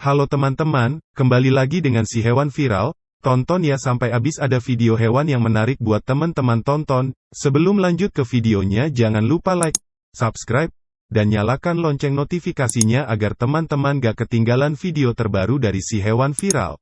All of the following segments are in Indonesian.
Halo teman-teman, kembali lagi dengan si hewan viral. Tonton ya sampai habis, ada video hewan yang menarik buat teman-teman tonton. Sebelum lanjut ke videonya, jangan lupa like, subscribe, dan nyalakan lonceng notifikasinya agar teman-teman gak ketinggalan video terbaru dari si hewan viral.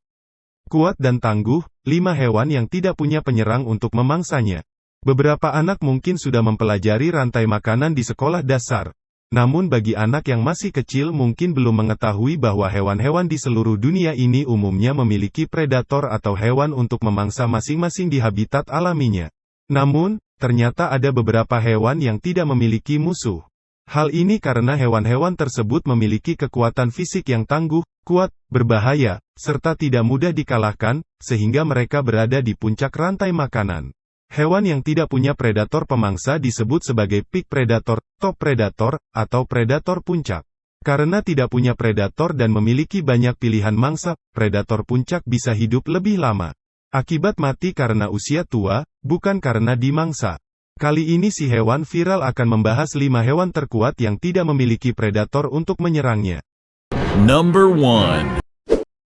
Kuat dan tangguh, 5 hewan yang tidak punya penyerang untuk memangsanya. Beberapa anak mungkin sudah mempelajari rantai makanan di sekolah dasar. Namun bagi anak yang masih kecil mungkin belum mengetahui bahwa hewan-hewan di seluruh dunia ini umumnya memiliki predator atau hewan untuk memangsa masing-masing di habitat alaminya. Namun, ternyata ada beberapa hewan yang tidak memiliki musuh. Hal ini karena hewan-hewan tersebut memiliki kekuatan fisik yang tangguh, kuat, berbahaya, serta tidak mudah dikalahkan, sehingga mereka berada di puncak rantai makanan. Hewan yang tidak punya predator pemangsa disebut sebagai peak predator, top predator, atau predator puncak. Karena tidak punya predator dan memiliki banyak pilihan mangsa, predator puncak bisa hidup lebih lama. Akibat mati karena usia tua, bukan karena dimangsa. Kali ini si hewan viral akan membahas 5 hewan terkuat yang tidak memiliki predator untuk menyerangnya. Number 1.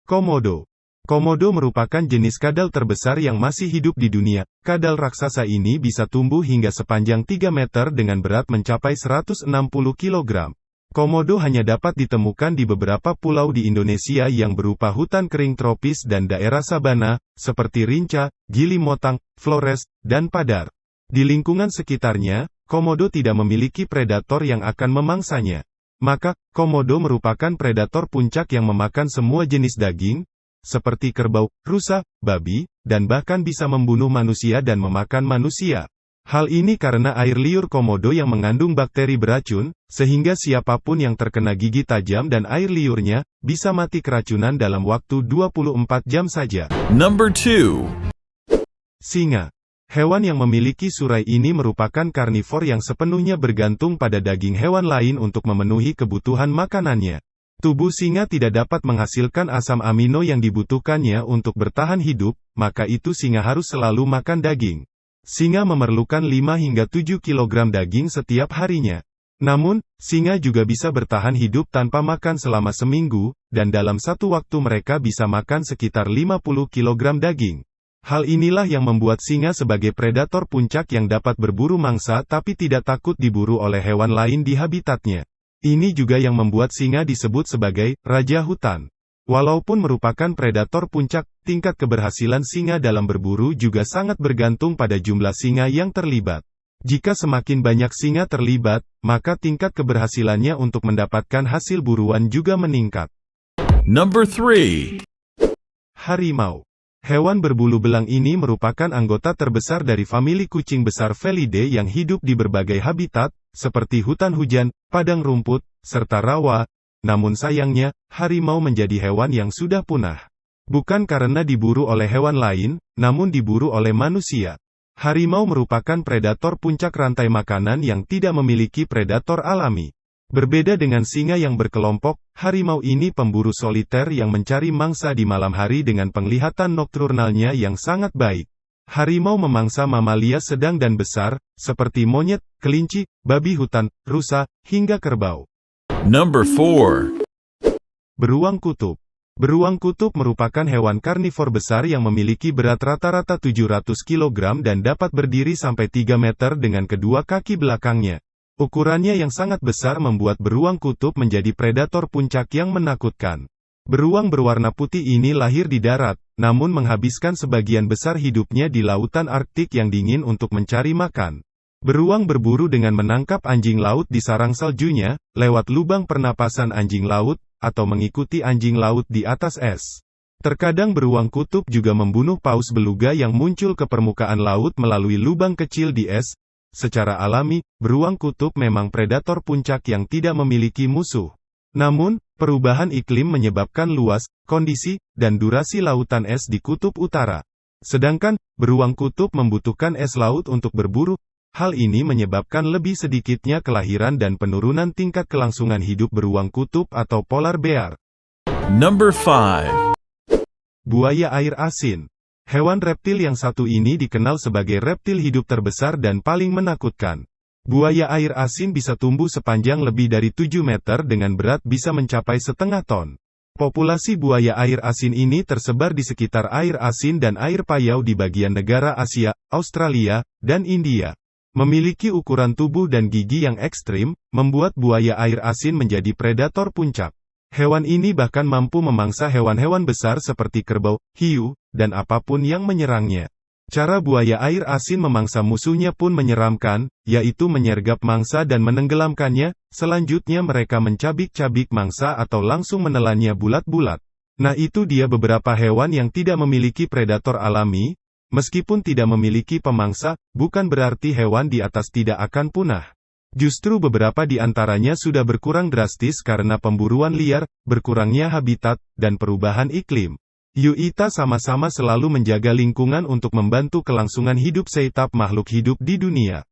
Komodo. Komodo merupakan jenis kadal terbesar yang masih hidup di dunia. Kadal raksasa ini bisa tumbuh hingga sepanjang 3 meter dengan berat mencapai 160 kg. Komodo hanya dapat ditemukan di beberapa pulau di Indonesia yang berupa hutan kering tropis dan daerah sabana, seperti Rinca, Gili Motang, Flores, dan Padar. Di lingkungan sekitarnya, komodo tidak memiliki predator yang akan memangsanya. Maka, komodo merupakan predator puncak yang memakan semua jenis daging, seperti kerbau, rusa, babi, dan bahkan bisa membunuh manusia dan memakan manusia. Hal ini karena air liur komodo yang mengandung bakteri beracun, sehingga siapapun yang terkena gigi tajam dan air liurnya, bisa mati keracunan dalam waktu 24 jam saja. Number 2. Singa. Hewan yang memiliki surai ini merupakan karnivor yang sepenuhnya bergantung pada daging hewan lain untuk memenuhi kebutuhan makanannya. Tubuh singa tidak dapat menghasilkan asam amino yang dibutuhkannya untuk bertahan hidup, maka itu singa harus selalu makan daging. Singa memerlukan 5 hingga 7 kg daging setiap harinya. Namun, singa juga bisa bertahan hidup tanpa makan selama seminggu, dan dalam satu waktu mereka bisa makan sekitar 50 kg daging. Hal inilah yang membuat singa sebagai predator puncak yang dapat berburu mangsa tapi tidak takut diburu oleh hewan lain di habitatnya. Ini juga yang membuat singa disebut sebagai raja hutan. Walaupun merupakan predator puncak, tingkat keberhasilan singa dalam berburu juga sangat bergantung pada jumlah singa yang terlibat. Jika semakin banyak singa terlibat, maka tingkat keberhasilannya untuk mendapatkan hasil buruan juga meningkat. Number 3. Harimau. Hewan berbulu belang ini merupakan anggota terbesar dari famili kucing besar Felidae yang hidup di berbagai habitat, seperti hutan hujan, padang rumput, serta rawa. Namun sayangnya, harimau menjadi hewan yang sudah punah. Bukan karena diburu oleh hewan lain, namun diburu oleh manusia. Harimau merupakan predator puncak rantai makanan yang tidak memiliki predator alami. Berbeda dengan singa yang berkelompok, harimau ini pemburu soliter yang mencari mangsa di malam hari dengan penglihatan nokturnalnya yang sangat baik. Harimau memangsa mamalia sedang dan besar, seperti monyet, kelinci, babi hutan, rusa, hingga kerbau. Number 4. Beruang kutub. Beruang kutub merupakan hewan karnivor besar yang memiliki berat rata-rata 700 kg dan dapat berdiri sampai 3 meter dengan kedua kaki belakangnya. Ukurannya yang sangat besar membuat beruang kutub menjadi predator puncak yang menakutkan. Beruang berwarna putih ini lahir di darat, namun menghabiskan sebagian besar hidupnya di lautan Arktik yang dingin untuk mencari makan. Beruang berburu dengan menangkap anjing laut di sarang saljunya, lewat lubang pernapasan anjing laut, atau mengikuti anjing laut di atas es. Terkadang beruang kutub juga membunuh paus beluga yang muncul ke permukaan laut melalui lubang kecil di es. Secara alami, beruang kutub memang predator puncak yang tidak memiliki musuh. Namun, perubahan iklim menyebabkan luas, kondisi, dan durasi lautan es di kutub utara. Sedangkan, beruang kutub membutuhkan es laut untuk berburu. Hal ini menyebabkan lebih sedikitnya kelahiran dan penurunan tingkat kelangsungan hidup beruang kutub atau polar bear. Number 5. Buaya air asin. Hewan reptil yang satu ini dikenal sebagai reptil hidup terbesar dan paling menakutkan. Buaya air asin bisa tumbuh sepanjang lebih dari 7 meter dengan berat bisa mencapai setengah ton. Populasi buaya air asin ini tersebar di sekitar air asin dan air payau di bagian negara Asia, Australia, dan India. Memiliki ukuran tubuh dan gigi yang ekstrim, membuat buaya air asin menjadi predator puncak. Hewan ini bahkan mampu memangsa hewan-hewan besar seperti kerbau, hiu, dan apapun yang menyerangnya. Cara buaya air asin memangsa musuhnya pun menyeramkan, yaitu menyergap mangsa dan menenggelamkannya, selanjutnya mereka mencabik-cabik mangsa atau langsung menelannya bulat-bulat. Nah itu dia beberapa hewan yang tidak memiliki predator alami. Meskipun tidak memiliki pemangsa, bukan berarti hewan di atas tidak akan punah. Justru beberapa di antaranya sudah berkurang drastis karena pemburuan liar, berkurangnya habitat, dan perubahan iklim. Yuk kita sama-sama selalu menjaga lingkungan untuk membantu kelangsungan hidup setiap makhluk hidup di dunia.